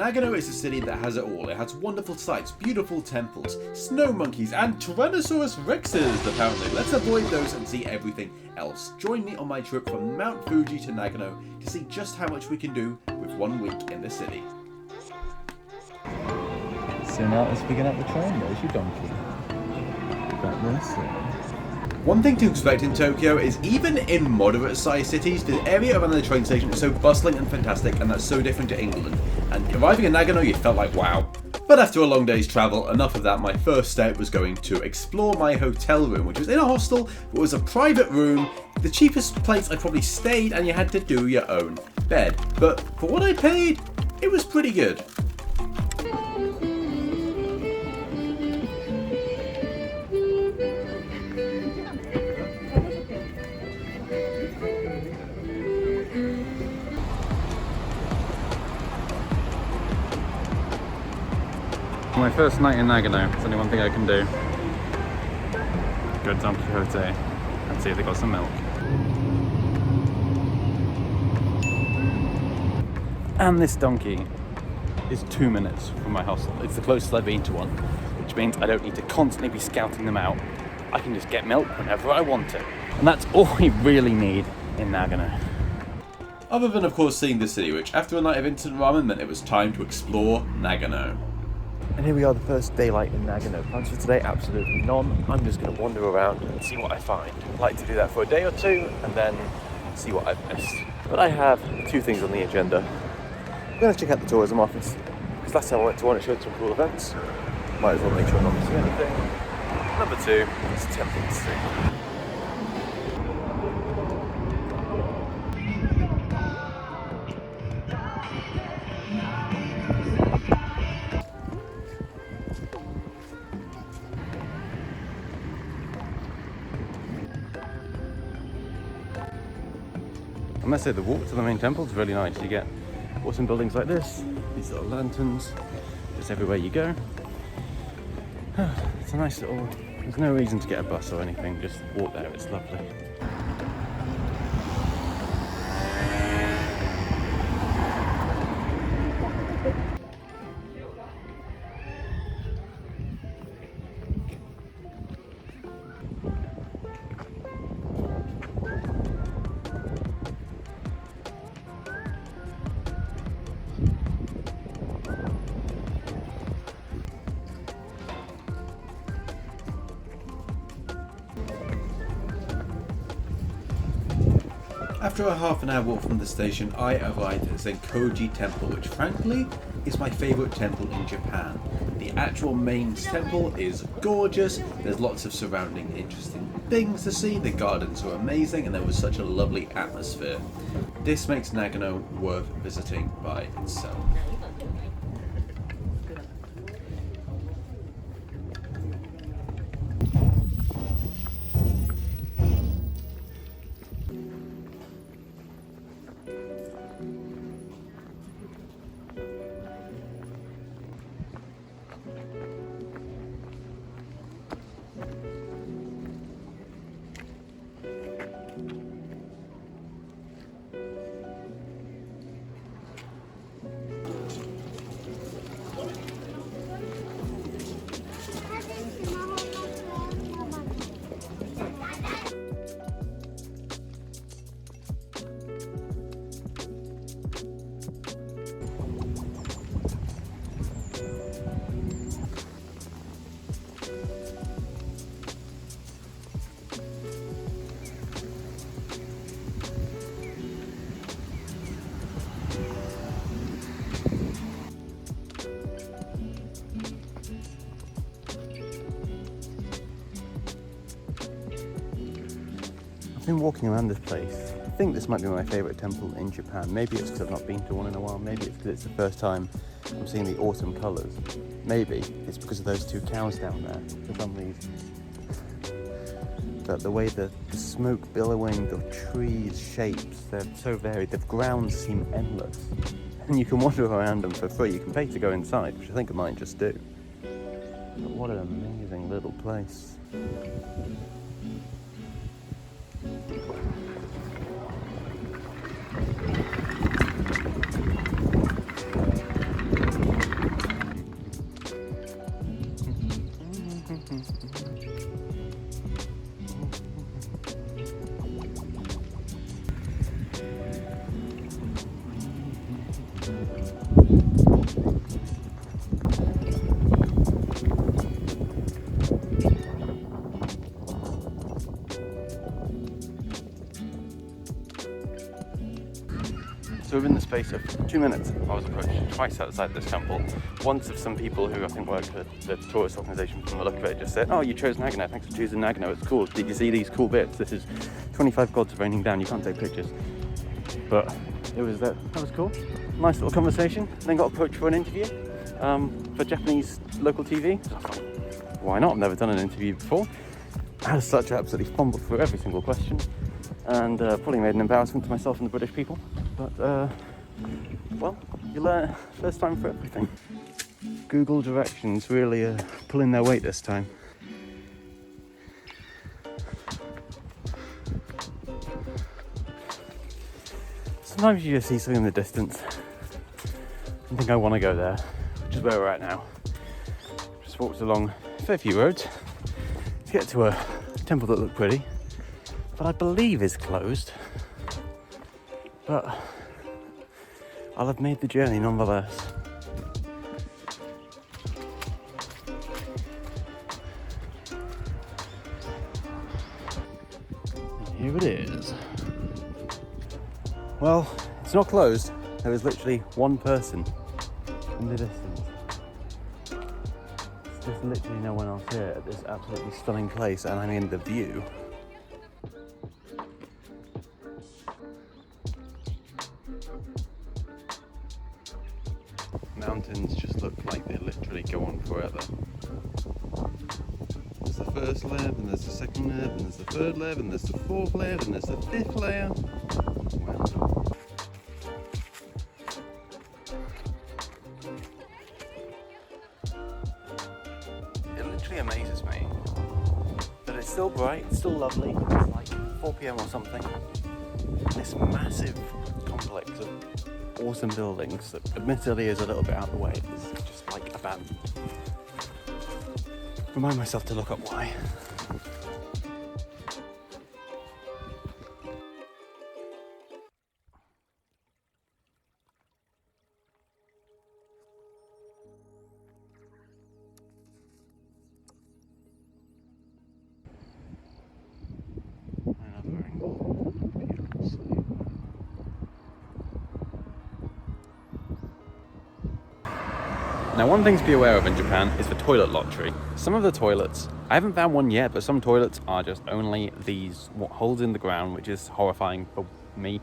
Nagano is a city that has it all. It has wonderful sights, beautiful temples, snow monkeys, and Tyrannosaurus Rexes, apparently. Let's avoid those and see everything else. Join me on my trip from Mount Fuji to Nagano to see just how much we can do with 1 week in the city. So now let's begin up the train. There's your donkey. Back there, so. One thing to expect in Tokyo is even in moderate-sized cities, the area around the train station is so bustling and fantastic, and that's so different to England. And arriving in Nagano, you felt like, wow. But after a long day's travel, enough of that, my first step was going to explore my hotel room, which was in a hostel, but was a private room, the cheapest place I probably stayed, and you had to do your own bed. But for what I paid, it was pretty good. My first night in Nagano, there's only one thing I can do. Go to Don Quixote and see if they got some milk. And this donkey is 2 minutes from my hostel. It's the closest I've been to one, which means I don't need to constantly be scouting them out. I can just get milk whenever I want it. And that's all we really need in Nagano. Other than, of course, seeing the city, which after a night of instant ramen meant it was time to explore Nagano. And here we are, the first daylight in Nagano. Plans for today, absolutely none. I'm just going to wander around and see what I find. I'd like to do that for a day or two and then see what I've missed. But I have 2 things on the agenda. I'm going to check out the tourism office, because last time I went to one it showed some cool events. Might as well make sure I'm not missing anything. Number 2, it's tempting to see. I must say the walk to the main temple is really nice. You get awesome buildings like this, these little lanterns, just everywhere you go. It's a nice little, there's no reason to get a bus or anything, just walk there, it's lovely. After a half-an-hour walk from the station, I arrived at Zenzo-ji temple, which frankly is my favourite temple in Japan. The actual main temple is gorgeous, there's lots of surrounding interesting things to see, the gardens are amazing, and there was such a lovely atmosphere. This makes Nagano worth visiting by itself. I've been walking around this place. I think this might be my favourite temple in Japan. Maybe it's because I've not been to one in a while. Maybe it's because it's the first time I'm seeing the autumn colours. Maybe it's because of those 2 cows down there for some reason. But the way the smoke billowing, the trees, shapes, they're so varied. The grounds seem endless. And you can wander around them for free. You can pay to go inside, which I think I might just do. But what an amazing little place. So within the space of 2 minutes, I was approached twice outside this temple. Once of some people who I think work for the tourist organisation, from the look of it, just said, "Oh, you chose Nagano, thanks for choosing Nagano, it's cool. Did you see these cool bits? This is 25 gods raining down, you can't take pictures." But it was that was cool. Nice little conversation. Then got approached for an interview for Japanese local TV. So I thought, why not? I've never done an interview before. As such, I absolutely fumbled through every single question and probably made an embarrassment to myself and the British people. But, well, you learn first time for everything. Google directions really pulling their weight this time. Sometimes you just see something in the distance and think I want to go there, which is where we're at now. Just walked along a fair few roads to get to a temple that looked pretty, but I believe is closed. But I'll have made the journey nonetheless. And here it is. Well, it's not closed. There is literally one person in the distance. There's just literally no one else here at this absolutely stunning place, and I mean the view. Mountains just look like they literally go on forever. There's the first layer, and there's the second layer, and there's the third layer, and there's the fourth layer, and there's the fifth layer. Wow. It literally amazes me that it's still bright, it's still lovely. It's like 4 PM or something. This massive complex of awesome buildings that admittedly is a little bit out of the way. It's just like abandoned. Remind myself to look up why. Another angle. Beautiful sight. Now, one thing to be aware of in Japan is the toilet lottery. Some of the toilets, I haven't found one yet, but some toilets are just only these holes in the ground, which is horrifying for me.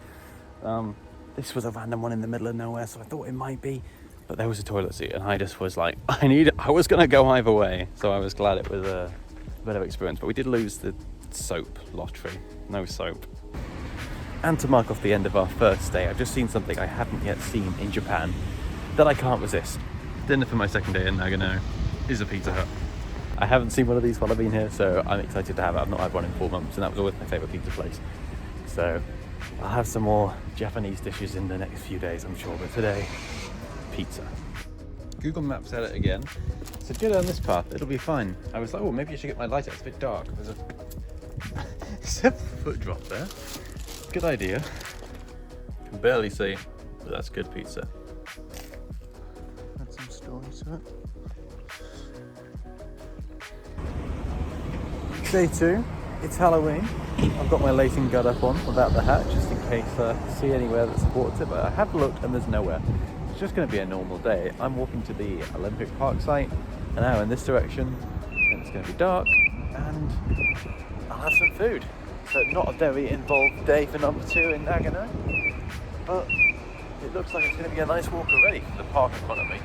This was a random one in the middle of nowhere, so I thought it might be, but there was a toilet seat, and I just was like, I was gonna go either way, so I was glad it was a better experience. But we did lose the soap lottery, no soap. And to mark off the end of our first day, I've just seen something I haven't yet seen in Japan that I can't resist. Dinner for my second day in Nagano is a Pizza Hut. I haven't seen one of these while I've been here, so I'm excited to have it. I've not had one in 4 months, and that was always my favourite pizza place. So I'll have some more Japanese dishes in the next few days, I'm sure, but today, pizza. Google Maps had it again. So go down this path, it'll be fine. I was like, oh, maybe I should get my light out, it's a bit dark. There's a 7-foot drop there. Good idea. Can barely see, but that's good pizza. Add some story to it. Day 2, it's Halloween. I've got my lacing gut up on without the hat, just in case I see anywhere that supports it, but I have looked and there's nowhere. It's just going to be a normal day. I'm walking to the Olympic Park site, an hour in this direction, and it's going to be dark, and I'll have some food. So not a very involved day for number 2 in Nagano, but it looks like it's going to be a nice walk already for the park in front of me.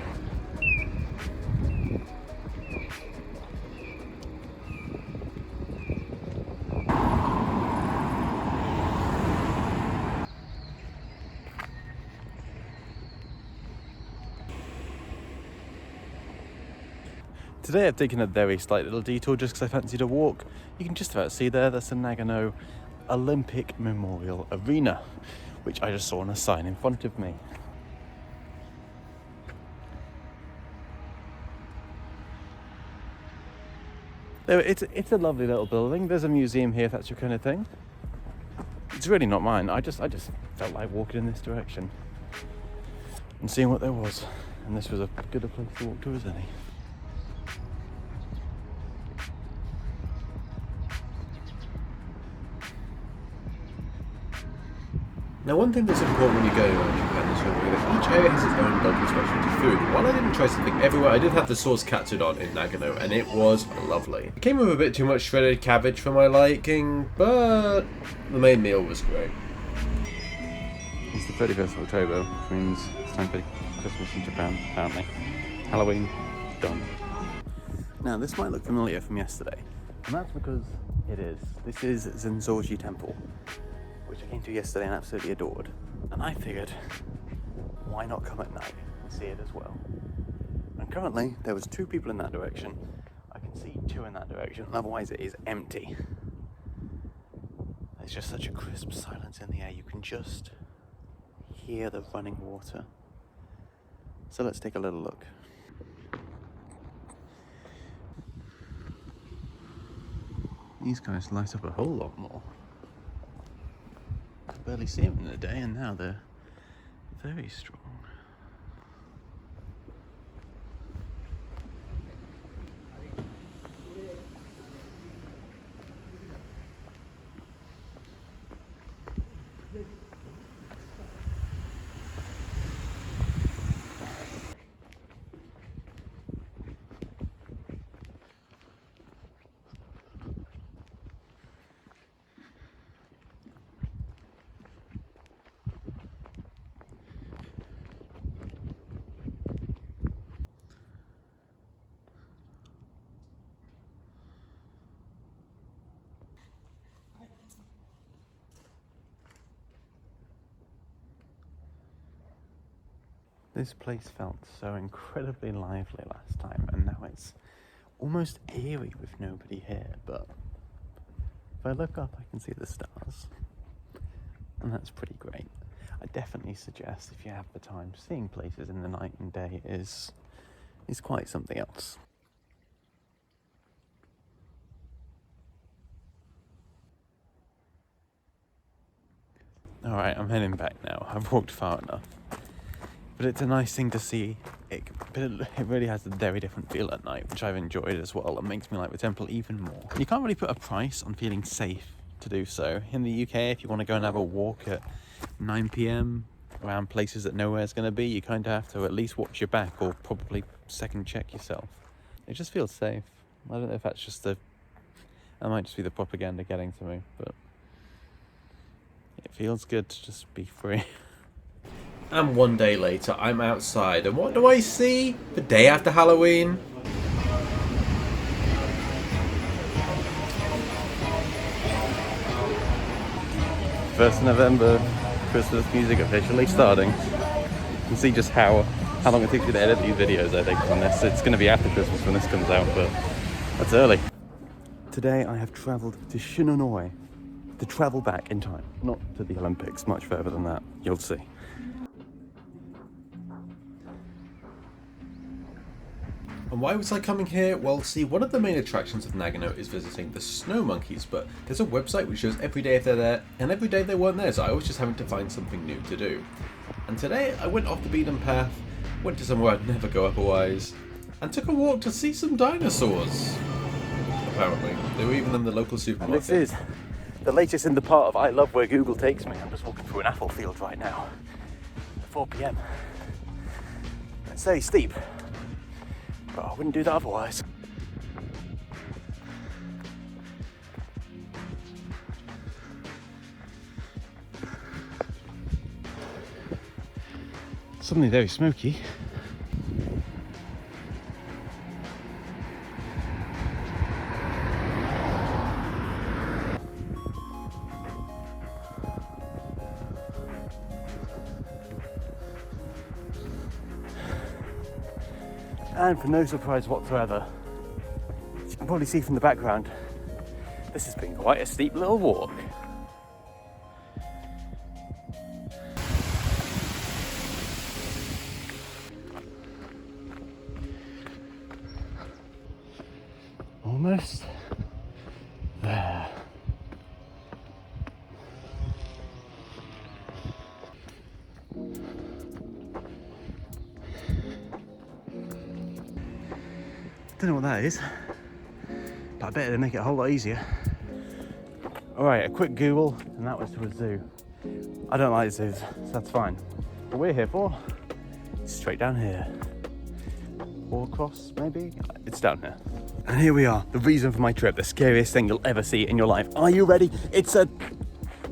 Today I've taken a very slight little detour just because I fancied a walk. You can just about see there, that's the Nagano Olympic Memorial Arena, which I just saw on a sign in front of me. It's a lovely little building. There's a museum here if that's your kind of thing. It's really not mine. I just felt like walking in this direction and seeing what there was. and this was a good a place to walk to as any. Now, one thing that's important when you go around Japan is that each area has its own local specialty food. While I didn't try something everywhere, I did have the sauce katsudon in Nagano, and it was lovely. It came with a bit too much shredded cabbage for my liking, but the main meal was great. It's the 31st of October, which means it's time for Christmas in Japan, apparently. Halloween, done. Now, this might look familiar from yesterday, and that's because it is. This is Zenzo-ji Temple, which I came to yesterday and absolutely adored. And I figured, why not come at night and see it as well? And currently, there was 2 people in that direction. I can see 2 in that direction, and otherwise it is empty. There's just such a crisp silence in the air, you can just hear the running water. So let's take a little look. These guys light up a whole lot more. I barely see them in the day, and now they're very strong. This place felt so incredibly lively last time, and now it's almost eerie with nobody here, but if I look up I can see the stars, and that's pretty great. I definitely suggest, if you have the time, seeing places in the night and day is quite something else. Alright, I'm heading back now. I've walked far enough. But it's a nice thing to see. It really has a very different feel at night, which I've enjoyed as well. It makes me like the temple even more. You can't really put a price on feeling safe to do so. In the UK, if you want to go and have a walk at 9 PM around places that nowhere's going to be, you kind of have to at least watch your back or probably second check yourself. It just feels safe. I don't know if that's just that might just be the propaganda getting to me, but it feels good to just be free. And one day later, I'm outside, and what do I see? The day after Halloween? First of November, Christmas music officially starting. You can see just how long it takes me to edit these videos, I think, on this. It's going to be after Christmas when this comes out, but that's early. Today I have travelled to Shinonoi to travel back in time. Not to the Olympics, much further than that, you'll see. And why was I coming here? Well, see, one of the main attractions of Nagano is visiting the snow monkeys, but there's a website which shows every day if they're there, and every day they weren't there, so I was just having to find something new to do. And today I went off the beaten path, went to somewhere I'd never go otherwise, and took a walk to see some dinosaurs. Apparently. They were even in the local supermarket. And this is the latest in the part of I love where Google takes me. I'm just walking through an apple field right now at 4 PM. It's very steep, but I wouldn't do that otherwise. Suddenly very smoky. And for no surprise whatsoever, as you can probably see from the background, this has been quite a steep little walk. Almost there. Don't know what that is, but I bet it'll make it a whole lot easier. All right, a quick Google, and that was to a zoo. I don't like zoos, so that's fine. What we're here for is straight down here. Or across, maybe? It's down here. And here we are, the reason for my trip, the scariest thing you'll ever see in your life. Are you ready? It's a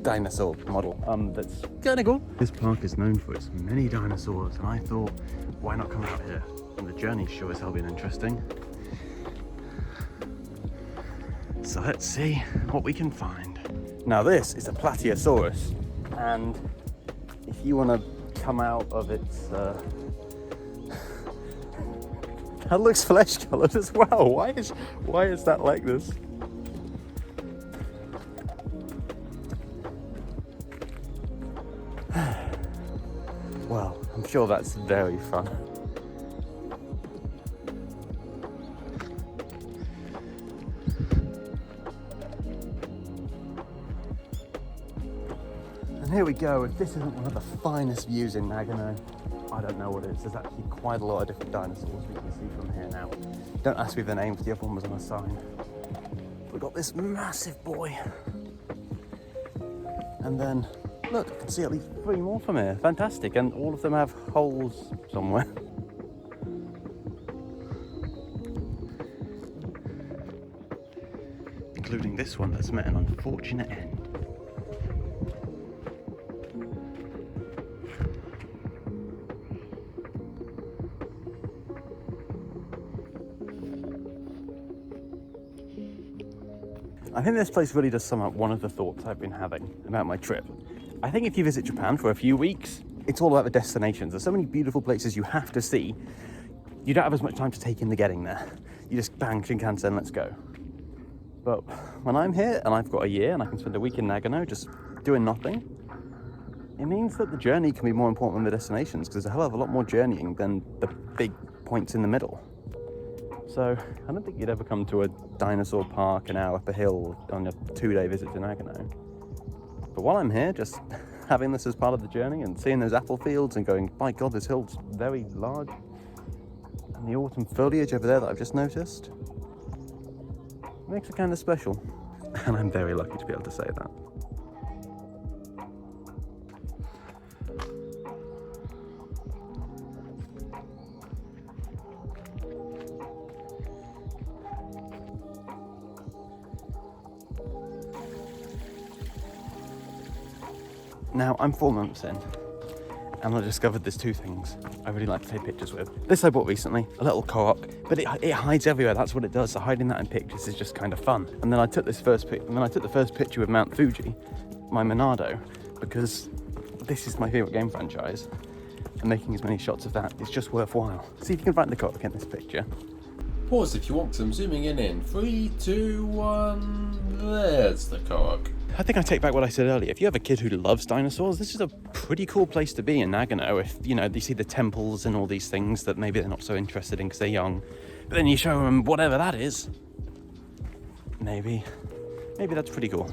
dinosaur model. That's kinda cool. This park is known for its many dinosaurs, and I thought, why not come out here? And the journey's sure as hell been interesting. So let's see what we can find. Now this is a Plateosaurus, and if you want to come out of its... that looks flesh coloured as well. Why is that like this? Well, I'm sure that's very fun. And here we go. If this isn't one of the finest views in Nagano, I don't know what it is. There's actually quite a lot of different dinosaurs we can see from here now. Don't ask me the name, because the other one was on a sign. We've got this massive boy. And then, look, I can see at least 3 more from here. Fantastic. And all of them have holes somewhere. Including this one that's met an unfortunate end. I think this place really does sum up one of the thoughts I've been having about my trip. I think if you visit Japan for a few weeks, it's all about the destinations. There's so many beautiful places you have to see. You don't have as much time to take in the getting there. You just bang, Shinkansen, let's go. But when I'm here and I've got a year and I can spend a week in Nagano just doing nothing, it means that the journey can be more important than the destinations, because there's a hell of a lot more journeying than the big points in the middle. So I don't think you'd ever come to a dinosaur park an hour up a hill on a 2-day visit to Nagano. But while I'm here, just having this as part of the journey and seeing those apple fields and going, my God, this hill's very large. And the autumn foliage over there that I've just noticed makes it kind of special. And I'm very lucky to be able to say that. Now, I'm 4 months in, and I discovered there's 2 things I really like to take pictures with. This I bought recently, a little co-op, but it hides everywhere. That's what it does. So hiding that in pictures is just kind of fun. And then I took the first picture with Mount Fuji, my Monado, because this is my favourite game franchise, and making as many shots of that is just worthwhile. See if you can find the co-op in this picture. Pause if you want some. Zooming in 3, 2, 1. There's the co-op. I think I take back what I said earlier. If you have a kid who loves dinosaurs, this is a pretty cool place to be in Nagano. If, you know, you see the temples and all these things that maybe they're not so interested in because they're young, but then you show them whatever that is, maybe that's pretty cool.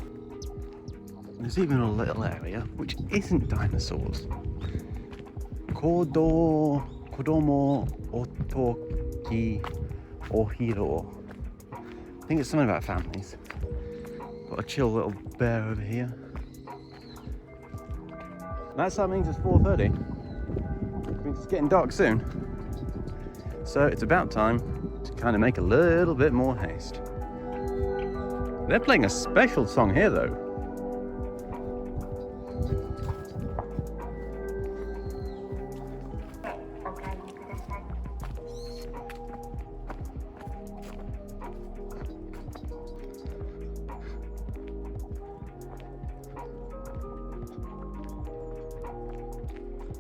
There's even a little area which isn't dinosaurs. Kodomo Otoki Ohiro. I think it's something about families. Got a chill little bear over here. That means it's 4:30. It means it's getting dark soon. So it's about time to kind of make a little bit more haste. They're playing a special song here though.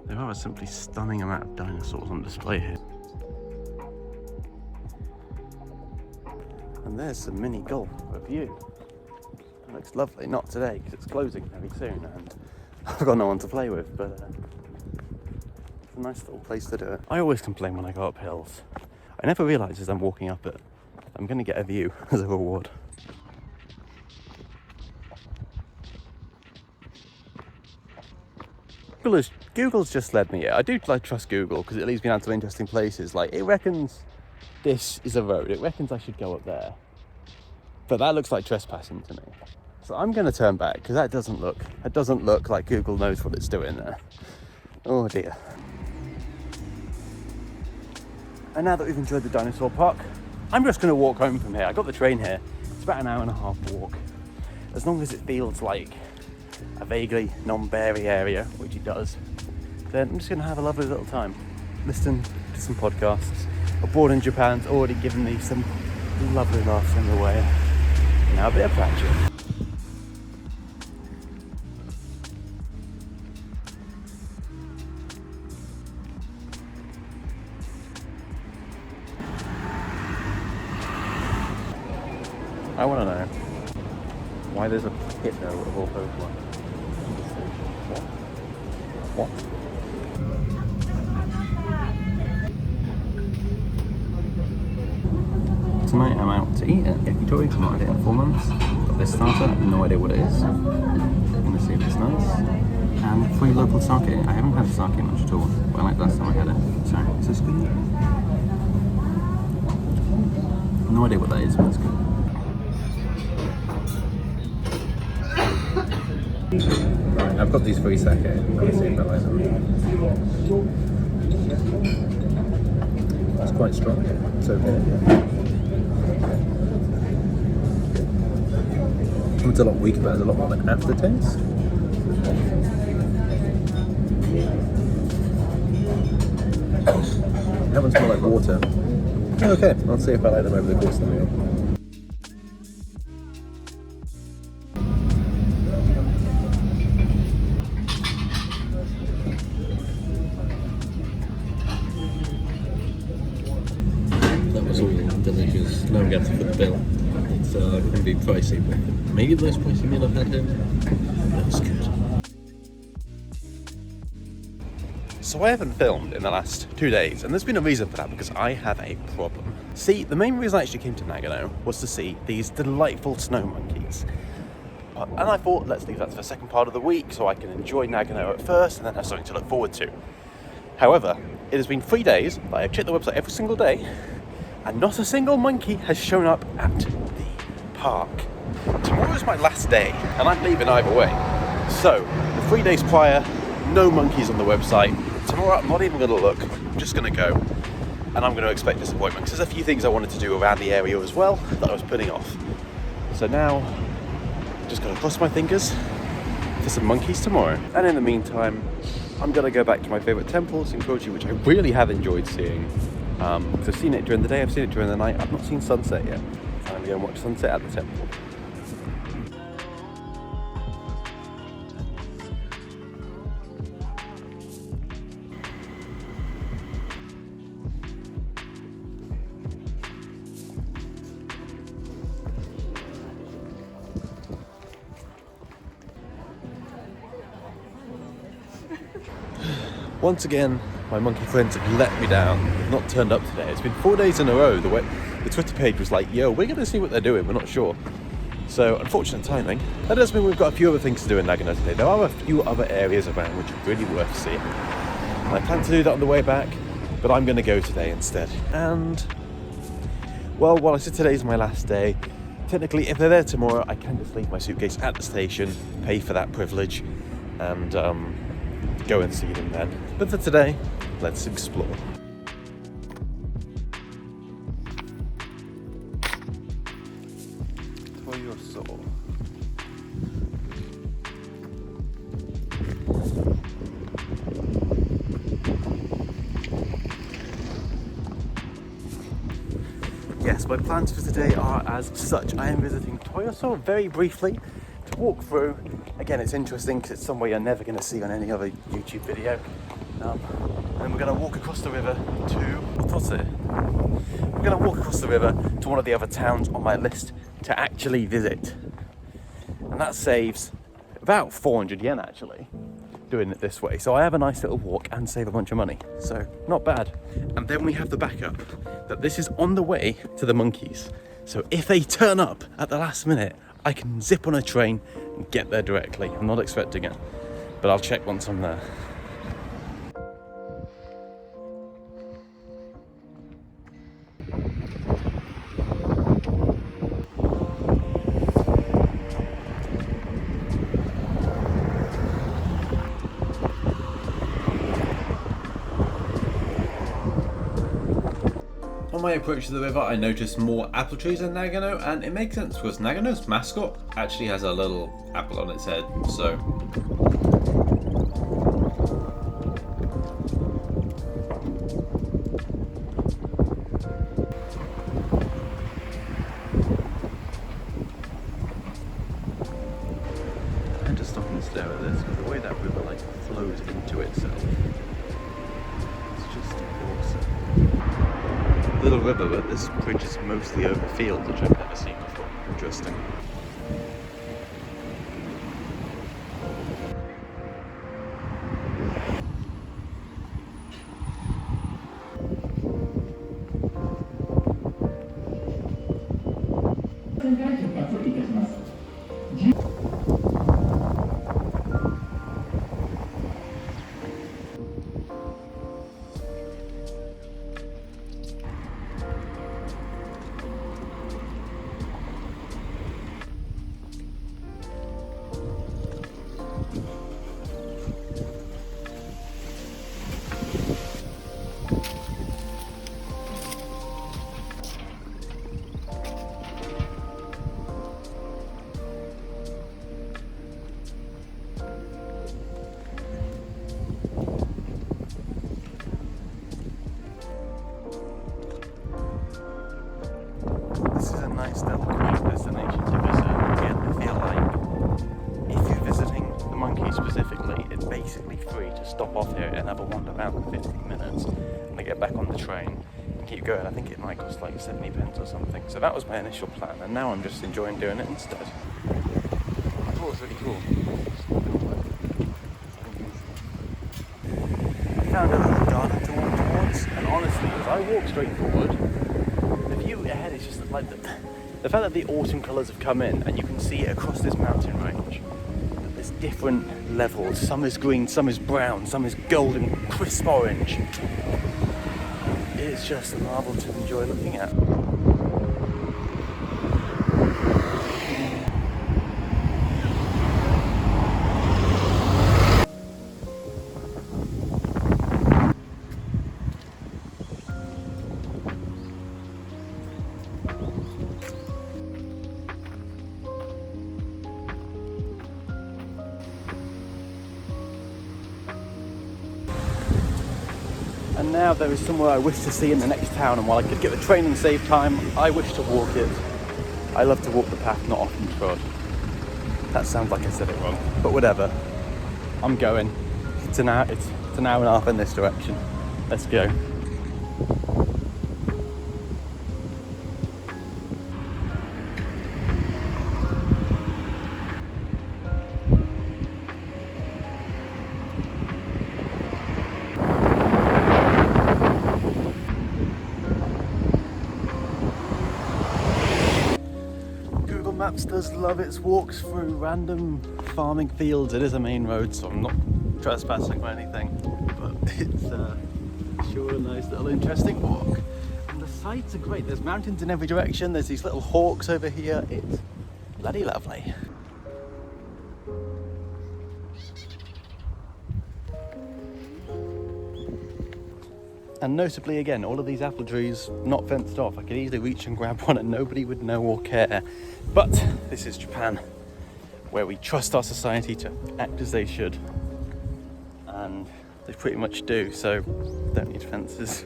There are a simply stunning amount of dinosaurs on display here. And there's some mini golf for view. It looks lovely, not today because it's closing very soon and I've got no one to play with, but it's a nice little place to do it. I always complain when I go up hills. I never realise as I'm walking up it, I'm going to get a view as a reward. Google's just led me here. I do trust Google because it leads me down to interesting places. Like, it reckons this is a road. It reckons I should go up there. But that looks like trespassing to me. So I'm going to turn back because that doesn't look like Google knows what it's doing there. Oh dear. And now that we've enjoyed the dinosaur park, I'm just going to walk home from here. I got the train here. It's about an hour and a half walk. As long as it feels like a vaguely non-beary area, which it does, then I'm just going to have a lovely little time. Listen to some podcasts. Abroad in Japan's already given me some lovely laughs on the way. Now a bit of practice. I want to know why there's a hypno of all Pokemon. What? Tonight I'm out to eat at Yakitori. I've not had it in 4 months. Got this starter, no idea what it is. I'm gonna see if it's nice. And free local sake. I haven't had sake much at all, but I like last time I had it. So, is this good? No idea what that is, but it's good. Right, I've got these free sake. Let's see if I like them. It's quite strong. It's okay. It's a lot weaker, but there's a lot more like aftertaste. That one's more like water. Okay, I'll see if I like them over the course of the meal. That was all delicious. Now I'm going to foot the bill. It's going to be pricey, but maybe the most pricey meal I've had here. That was good. So I haven't filmed in the last 2 days, and there's been a reason for that, because I have a problem. See, the main reason I actually came to Nagano was to see these delightful snow monkeys. And I thought, let's leave that to the second part of the week so I can enjoy Nagano at first and then have something to look forward to. However, it has been 3 days that I've checked the website every single day, and not a single monkey has shown up at the park. Tomorrow is my last day, and I'm leaving either way. So, the 3 days prior, no monkeys on the website. Tomorrow I'm not even going to look, I'm just going to go, and I'm going to expect disappointment, because there's a few things I wanted to do around the area as well that I was putting off. So now, just going to cross my fingers for some monkeys tomorrow. And in the meantime, I'm going to go back to my favourite temple, Zenzo-ji, which I really have enjoyed seeing. Because I've seen it during the day, I've seen it during the night, I've not seen sunset yet. So I'm going to go and watch sunset at the temple. Once again, my monkey friends have let me down. They've not turned up today. It's been 4 days in a row. The Twitter page was like, yo, we're going to see what they're doing. We're not sure. So, unfortunate timing. That does mean we've got a few other things to do in Nagano today. There are a few other areas around which are really worth seeing. I plan to do that on the way back, but I'm going to go today instead. And, well, while I said today's my last day, technically, if they're there tomorrow, I can just leave my suitcase at the station, pay for that privilege, and go and see them then. But for today, let's explore. For your soul. Yes, my plans for today are as such. I am visiting Toyoso very briefly to walk through. Again, it's interesting because it's somewhere you're never going to see on any other YouTube video. And we're going to walk across the river to Otose. We're going to walk across the river to one of the other towns on my list to actually visit. And that saves about 400 yen actually, doing it this way. So I have a nice little walk and save a bunch of money. So not bad. And then we have the backup that this is on the way to the monkeys. So if they turn up at the last minute, I can zip on a train and get there directly. I'm not expecting it, but I'll check once I'm there. On my approach to the river, I noticed more apple trees in Nagano, and it makes sense because Nagano's mascot actually has a little apple on its head, so... I had to stop and stare at this, because the way that river like flows into itself, it's just awesome. Little river, but this bridge is mostly over fields, which I've never seen before. Interesting. This is a nice little quiet destination to visit. Again, I feel like if you're visiting the Monkeys specifically, it's basically free to stop off here and have a wander around for 15 minutes and then get back on the train and keep going. I think it might cost like 70 pence or something. So that was my initial plan, and now I'm just enjoying doing it instead. I thought it was really cool. I found a little garden to walk towards, and honestly, as I walk straight forward, the view ahead is just like the fact that the autumn colours have come in and you can see it across this mountain range. That there's different levels. Some is green, some is brown, some is golden, crisp orange. It's just a marvel to enjoy looking at. And now there is somewhere I wish to see in the next town, and while I could get the train and save time, I wish to walk it. I love to walk the path not often trod. That sounds like I said it wrong, but whatever. I'm going. It's an hour and a half in this direction. Let's go. Maps does love its walks through random farming fields. It is a main road, so I'm not trespassing or anything, but it's sure a nice little interesting walk. And the sights are great. There's mountains in every direction. There's these little hawks over here. It's bloody lovely. And notably, again, all of these apple trees not fenced off. I could easily reach and grab one and nobody would know or care. But this is Japan, where we trust our society to act as they should. And they pretty much do, so don't need fences.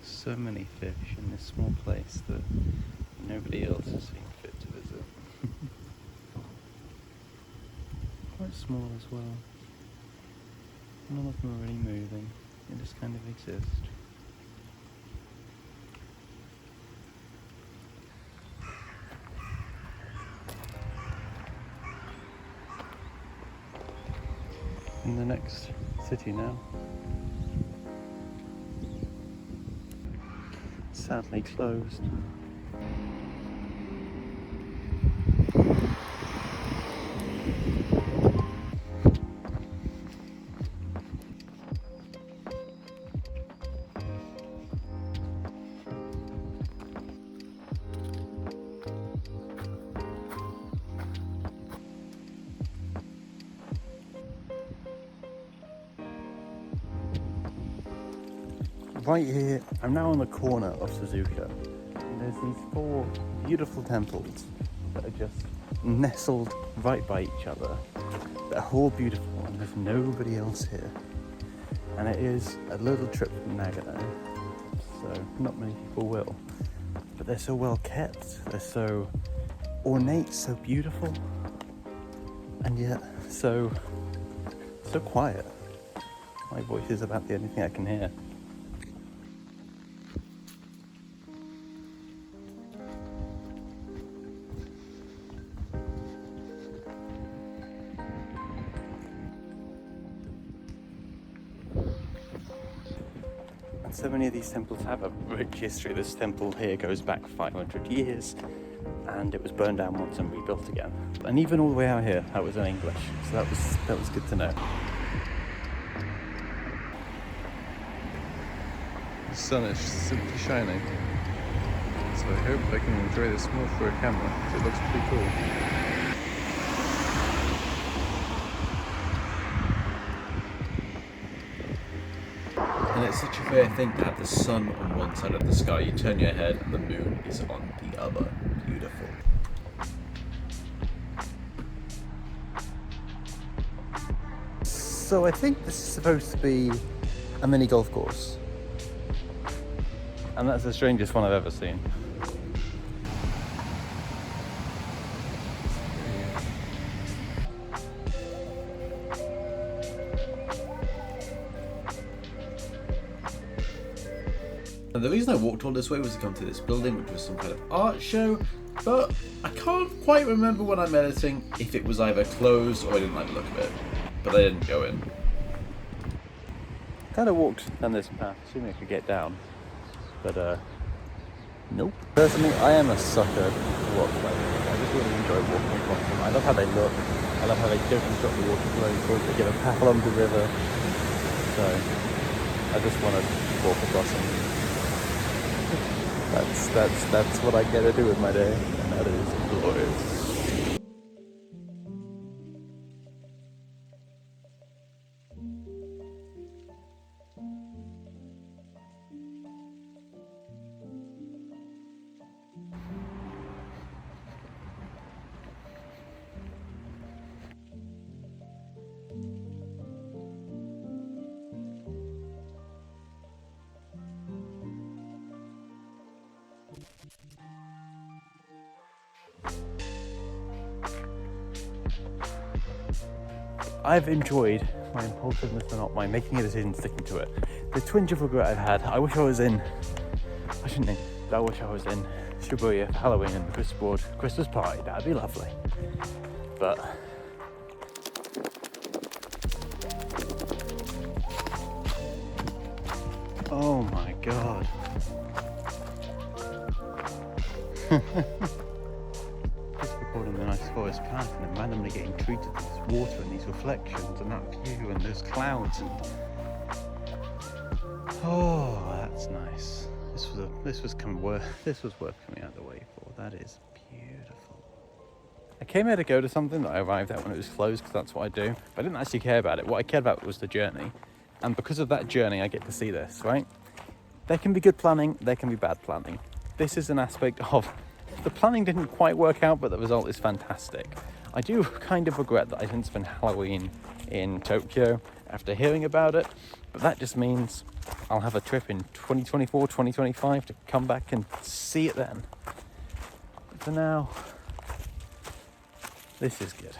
So many fish in this small place that nobody else has seen fit to visit. Quite small as well. None of them are really moving, they just kind of exist. in the next city now. Sadly closed. Right here, I'm now on the corner of Suzuka, and there's these 4 beautiful temples that are just nestled right by each other. They're all beautiful, and there's nobody else here. And it is a little trip from Nagano, so not many people will. But they're so well kept, they're so ornate, so beautiful, and yet so quiet. My voice is about the only thing I can hear. So many of these temples have a rich history. This temple here goes back 500 years and it was burned down once and rebuilt again. And even all the way out here, that was in English. So that was good to know. The sun is simply shining. So I hope I can enjoy this more through a camera, because it looks pretty cool. And it's such a fair thing to have the sun on one side of the sky. You turn your head and the moon is on the other. Beautiful. So I think this is supposed to be a mini golf course. And that's the strangest one I've ever seen. And the reason I walked all this way was to come to this building, which was some kind of art show, but I can't quite remember when I'm editing if it was either closed or I didn't like the look of it, but I didn't go in. Kind of walked down this path, assuming I could get down, but nope. Personally, I am a sucker for rock climbing. I just really enjoy walking across them. I love how they look. I love how they don't construct the water flowing through. They give a path along the river. So I just want to walk across them. That's what I get to do with my day, and that is glorious. I've enjoyed my impulsiveness or not, my making a decision, sticking to it. The twinge of regret I've had, I wish I was in Shibuya for Halloween and the Christmas party. That'd be lovely. But oh my god. Just recording the nice forest path and then randomly getting treated to this water and these reflections and that view and those clouds and oh, that's nice. This was worth coming out of the way for. That is beautiful. I came here to go to something that I arrived at when it was closed because that's what I do. But I didn't actually care about it. What I cared about was the journey. And because of that journey, I get to see this, right? There can be good planning, there can be bad planning. This is an aspect of the planning didn't quite work out, but the result is fantastic. I do kind of regret that I didn't spend Halloween in Tokyo after hearing about it, but that just means I'll have a trip in 2024, 2025 to come back and see it then. But for now, this is good.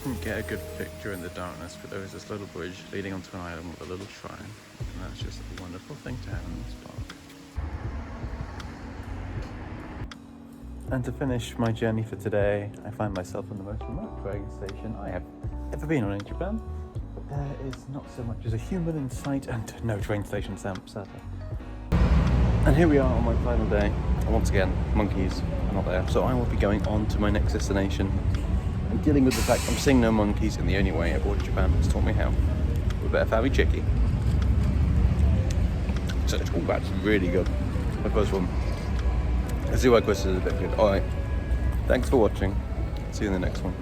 couldn't get a good picture in the darkness, but there was this little bridge leading onto an island with a little shrine, and that's just a wonderful thing to have in this park. And to finish my journey for today, I find myself in the most remote train station I have ever been on in Japan. There is not so much as a human in sight and no train station sadly. And here we are on my final day, and once again, monkeys are not there, so I will be going on to my next destination and dealing with the fact I'm seeing no monkeys in the only way I've ordered Japan has taught me how. With a bit of Fabi Chicky. So, oh, that's really good. My first one. The SwuM quiz is a bit good. Alright, thanks for watching. See you in the next one.